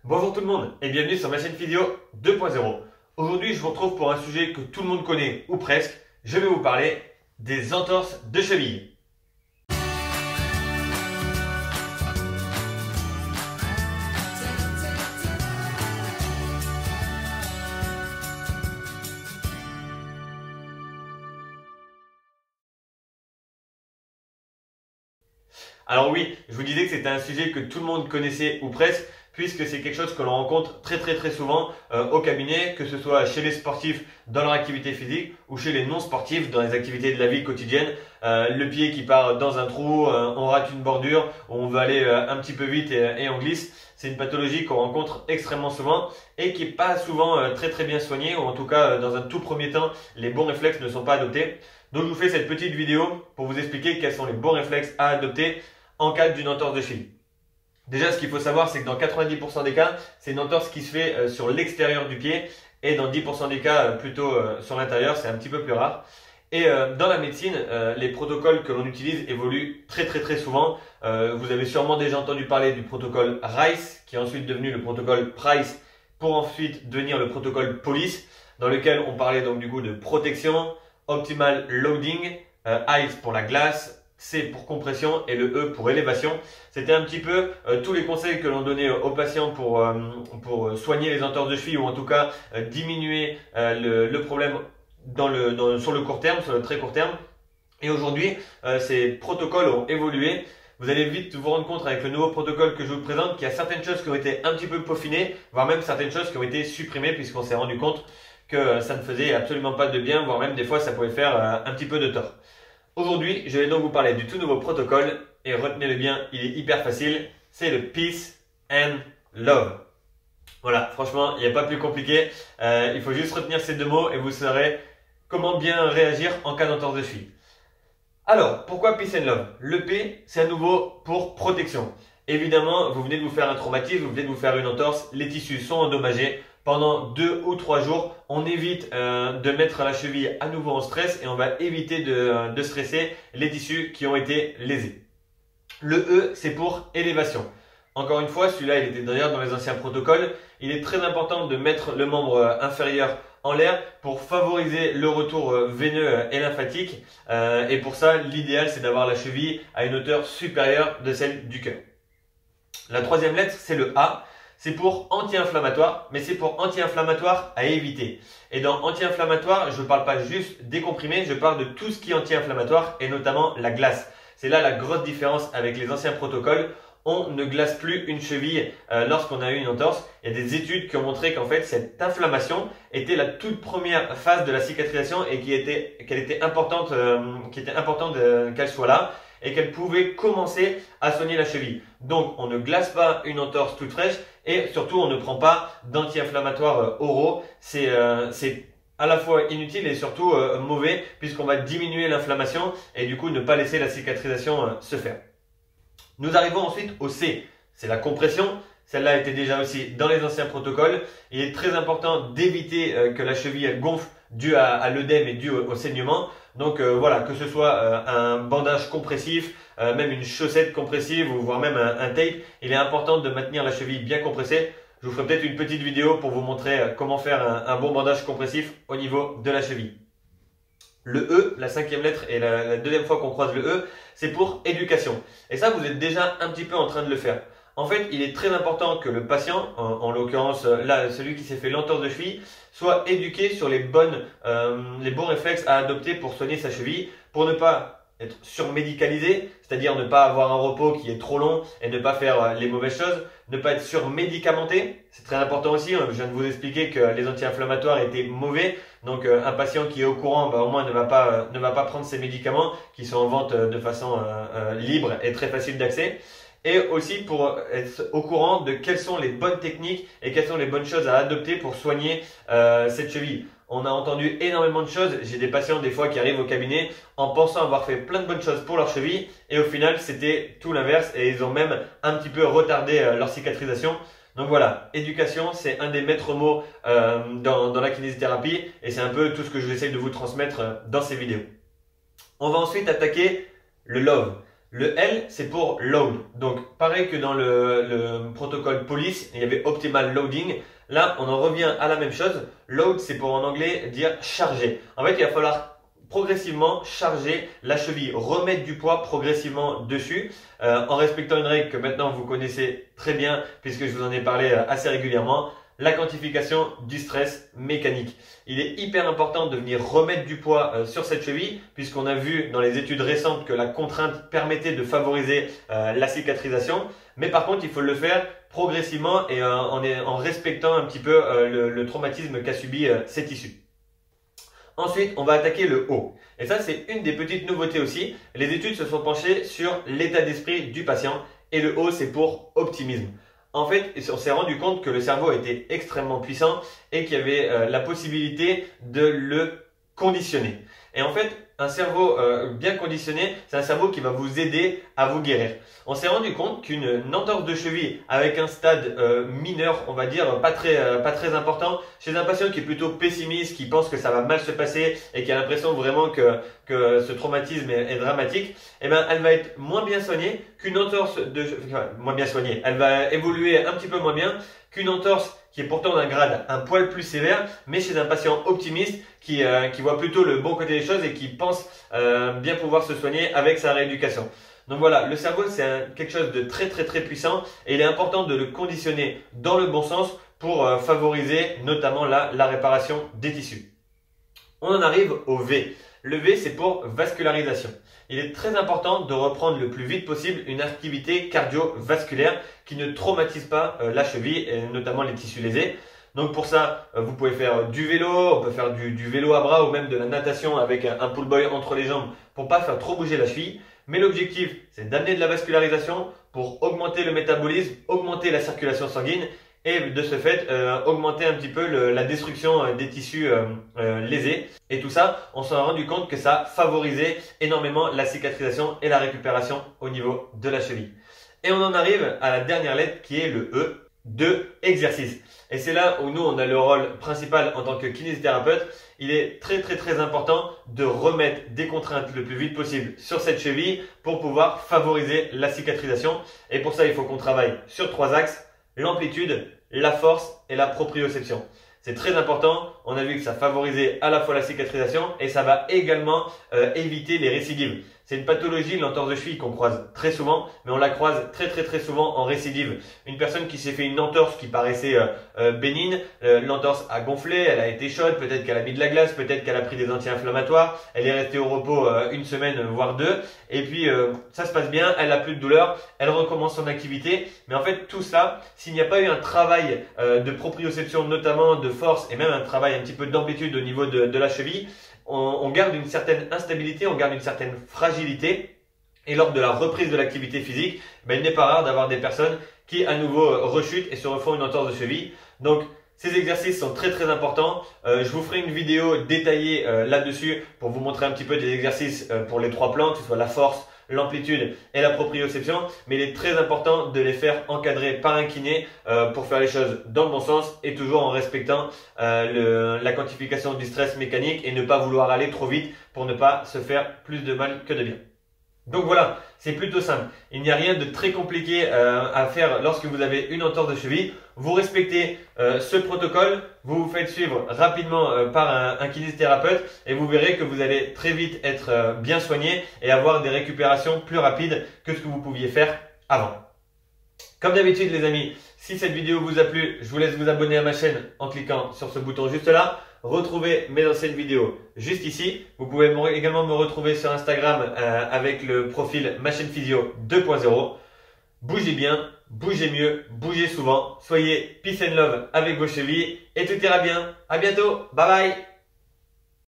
Bonjour tout le monde et bienvenue sur ma chaîne Physio 2.0. Aujourd'hui je vous retrouve pour un sujet que tout le monde connaît ou presque. Je vais vous parler des entorses de cheville. Alors oui, je vous disais que c'était un sujet que tout le monde connaissait ou presque, puisque c'est quelque chose que l'on rencontre très souvent au cabinet, que ce soit chez les sportifs dans leur activité physique ou chez les non-sportifs dans les activités de la vie quotidienne. Le pied qui part dans un trou, on rate une bordure, on veut aller un petit peu vite et on glisse. C'est une pathologie qu'on rencontre extrêmement souvent et qui n'est pas souvent très bien soignée, ou en tout cas dans un tout premier temps, les bons réflexes ne sont pas adoptés. Donc je vous fais cette petite vidéo pour vous expliquer quels sont les bons réflexes à adopter en cas d'une entorse de cheville. Déjà, ce qu'il faut savoir, c'est que dans 90% des cas, c'est une entorse qui se fait sur l'extérieur du pied et dans 10% des cas, plutôt sur l'intérieur, c'est un petit peu plus rare. Et dans la médecine, les protocoles que l'on utilise évoluent très souvent. Vous avez sûrement déjà entendu parler du protocole RICE, qui est ensuite devenu le protocole PRICE, pour ensuite devenir le protocole POLICE, dans lequel on parlait donc du coup de protection, optimal loading, ICE pour la glace, C pour compression et le E pour élévation. C'était un petit peu tous les conseils que l'on donnait aux patients pour soigner les entorses de cheville, ou en tout cas diminuer le problème sur le court terme, sur le très court terme. Et aujourd'hui, ces protocoles ont évolué. Vous allez vite vous rendre compte avec le nouveau protocole que je vous présente qu'il y a certaines choses qui ont été un petit peu peaufinées, voire même certaines choses qui ont été supprimées, puisqu'on s'est rendu compte que ça ne faisait absolument pas de bien, voire même des fois ça pouvait faire un petit peu de tort. Aujourd'hui, je vais donc vous parler du tout nouveau protocole et retenez-le bien, il est hyper facile, c'est le Peace and Love. Voilà, franchement, il n'y a pas plus compliqué, il faut juste retenir ces deux mots et vous saurez comment bien réagir en cas d'entorse de cheville. Alors, pourquoi Peace and Love? Le P, c'est à nouveau pour protection. Évidemment, vous venez de vous faire un traumatisme, vous venez de vous faire une entorse, les tissus sont endommagés. Pendant 2 ou 3 jours, on évite de mettre la cheville à nouveau en stress et on va éviter de stresser les tissus qui ont été lésés. Le E, c'est pour élévation. Encore une fois, celui-là, il était d'ailleurs dans les anciens protocoles. Il est très important de mettre le membre inférieur en l'air pour favoriser le retour veineux et lymphatique. Et pour ça, l'idéal, c'est d'avoir la cheville à une hauteur supérieure de celle du cœur. La troisième lettre, c'est le A. C'est pour anti-inflammatoire, mais c'est pour anti-inflammatoire à éviter. Et dans anti-inflammatoire, je ne parle pas juste des comprimés, je parle de tout ce qui est anti-inflammatoire et notamment la glace. C'est là la grosse différence avec les anciens protocoles. On ne glace plus une cheville lorsqu'on a eu une entorse. Il y a des études qui ont montré qu'en fait cette inflammation était la toute première phase de la cicatrisation et qu'elle était importante, qu'elle soit là et qu'elle pouvait commencer à soigner la cheville. Donc on ne glace pas une entorse toute fraîche et surtout on ne prend pas d'anti-inflammatoires oraux. C'est à la fois inutile et surtout mauvais, puisqu'on va diminuer l'inflammation et du coup ne pas laisser la cicatrisation se faire. Nous arrivons ensuite au C, c'est la compression. Celle-là était déjà aussi dans les anciens protocoles. Il est très important d'éviter que la cheville elle gonfle dû à l'œdème et dû au saignement. Donc voilà, que ce soit un bandage compressif, même une chaussette compressive ou voire même un tape, il est important de maintenir la cheville bien compressée. Je vous ferai peut-être une petite vidéo pour vous montrer comment faire un bon bandage compressif au niveau de la cheville. Le E, la cinquième lettre et la deuxième fois qu'on croise le E, c'est pour éducation. Et ça, vous êtes déjà un petit peu en train de le faire. En fait, il est très important que le patient, en l'occurrence là, celui qui s'est fait l'entorse de cheville, soit éduqué sur les bons réflexes à adopter pour soigner sa cheville, pour ne pas être surmédicalisé, c'est-à-dire ne pas avoir un repos qui est trop long et ne pas faire les mauvaises choses, ne pas être surmédicamenté, c'est très important aussi. Je viens de vous expliquer que les anti-inflammatoires étaient mauvais, donc un patient qui est au courant, au moins ne va pas prendre ces médicaments qui sont en vente de façon libre et très facile d'accès. Et aussi pour être au courant de quelles sont les bonnes techniques et quelles sont les bonnes choses à adopter pour soigner cette cheville. On a entendu énormément de choses. J'ai des patients des fois qui arrivent au cabinet en pensant avoir fait plein de bonnes choses pour leur cheville et au final c'était tout l'inverse et ils ont même un petit peu retardé leur cicatrisation. Donc voilà, éducation c'est un des maîtres mots dans la kinésithérapie et c'est un peu tout ce que je vais essayer de vous transmettre dans ces vidéos. On va ensuite attaquer le love. Le L, c'est pour load. Donc, pareil que dans le protocole police, il y avait optimal loading. Là, on en revient à la même chose. Load, c'est pour en anglais dire charger. En fait, il va falloir progressivement charger la cheville, remettre du poids progressivement dessus, en respectant une règle que maintenant vous connaissez très bien puisque je vous en ai parlé assez régulièrement. La quantification du stress mécanique. Il est hyper important de venir remettre du poids sur cette cheville puisqu'on a vu dans les études récentes que la contrainte permettait de favoriser la cicatrisation. Mais par contre, il faut le faire progressivement et en respectant un petit peu le traumatisme qu'a subi ces tissus. Ensuite, on va attaquer le haut. Et ça, c'est une des petites nouveautés aussi. Les études se sont penchées sur l'état d'esprit du patient et le haut, c'est pour optimisme. En fait, on s'est rendu compte que le cerveau était extrêmement puissant et qu'il y avait la possibilité de le conditionner. Et en fait, un cerveau bien conditionné, c'est un cerveau qui va vous aider à vous guérir. On s'est rendu compte qu'une entorse de cheville avec un stade mineur, on va dire, pas très important, chez un patient qui est plutôt pessimiste, qui pense que ça va mal se passer et qui a l'impression vraiment que ce traumatisme est dramatique, eh ben, elle va être moins bien soignée qu'une entorse moins bien soignée. Elle va évoluer un petit peu moins bien qu'une entorse qui est pourtant d'un grade un poil plus sévère, mais chez un patient optimiste qui voit plutôt le bon côté des choses et qui pense bien pouvoir se soigner avec sa rééducation. Donc voilà, le cerveau c'est quelque chose de très puissant et il est important de le conditionner dans le bon sens pour favoriser notamment la réparation des tissus. On en arrive au V. Le V c'est pour vascularisation. Il est très important de reprendre le plus vite possible une activité cardiovasculaire qui ne traumatise pas la cheville et notamment les tissus lésés. Donc pour ça, vous pouvez faire du vélo, on peut faire du vélo à bras ou même de la natation avec un pull boy entre les jambes pour pas faire trop bouger la cheville. Mais l'objectif, c'est d'amener de la vascularisation pour augmenter le métabolisme, augmenter la circulation sanguine et de ce fait augmenter un petit peu la destruction des tissus lésés. Et tout ça, on s'en a rendu compte que ça favorisait énormément la cicatrisation et la récupération au niveau de la cheville. Et on en arrive à la dernière lettre qui est le E de exercice. Et c'est là où nous on a le rôle principal en tant que kinésithérapeute. Il est très important de remettre des contraintes le plus vite possible sur cette cheville pour pouvoir favoriser la cicatrisation. Et pour ça, il faut qu'on travaille sur 3 axes: l'amplitude, la force et la proprioception. C'est très important. On a vu que ça favorisait à la fois la cicatrisation et ça va également éviter les récidives. C'est une pathologie, l'entorse de cheville, qu'on croise très souvent, mais on la croise très souvent en récidive. Une personne qui s'est fait une entorse qui paraissait bénigne, l'entorse a gonflé, elle a été chaude, peut-être qu'elle a mis de la glace, peut-être qu'elle a pris des anti-inflammatoires, elle est restée au repos une semaine, voire 2, et puis ça se passe bien, elle a plus de douleur, elle recommence son activité. Mais en fait, tout ça, s'il n'y a pas eu un travail de proprioception, notamment de force, et même un travail un petit peu d'amplitude au niveau de la cheville, on garde une certaine instabilité, on garde une certaine fragilité. Et lors de la reprise de l'activité physique, il n'est pas rare d'avoir des personnes qui à nouveau rechutent et se refont une entorse de cheville. Donc ces exercices sont très importants. Je vous ferai une vidéo détaillée là-dessus pour vous montrer un petit peu des exercices pour les 3 plans, que ce soit la force, l'amplitude et la proprioception, mais il est très important de les faire encadrer par un kiné pour faire les choses dans le bon sens et toujours en respectant la quantification du stress mécanique et ne pas vouloir aller trop vite pour ne pas se faire plus de mal que de bien. Donc voilà, c'est plutôt simple. Il n'y a rien de très compliqué à faire lorsque vous avez une entorse de cheville. Vous respectez ce protocole, vous vous faites suivre rapidement par un kinésithérapeute et vous verrez que vous allez très vite être bien soigné et avoir des récupérations plus rapides que ce que vous pouviez faire avant. Comme d'habitude les amis, si cette vidéo vous a plu, je vous laisse vous abonner à ma chaîne en cliquant sur ce bouton juste là. Retrouvez mes anciennes vidéos juste ici. Vous pouvez également me retrouver sur Instagram avec le profil Ma Chaîne Physio 2.0. Bougez bien, bougez mieux, bougez souvent. Soyez peace and love avec vos chevilles et tout ira bien. À bientôt. Bye bye.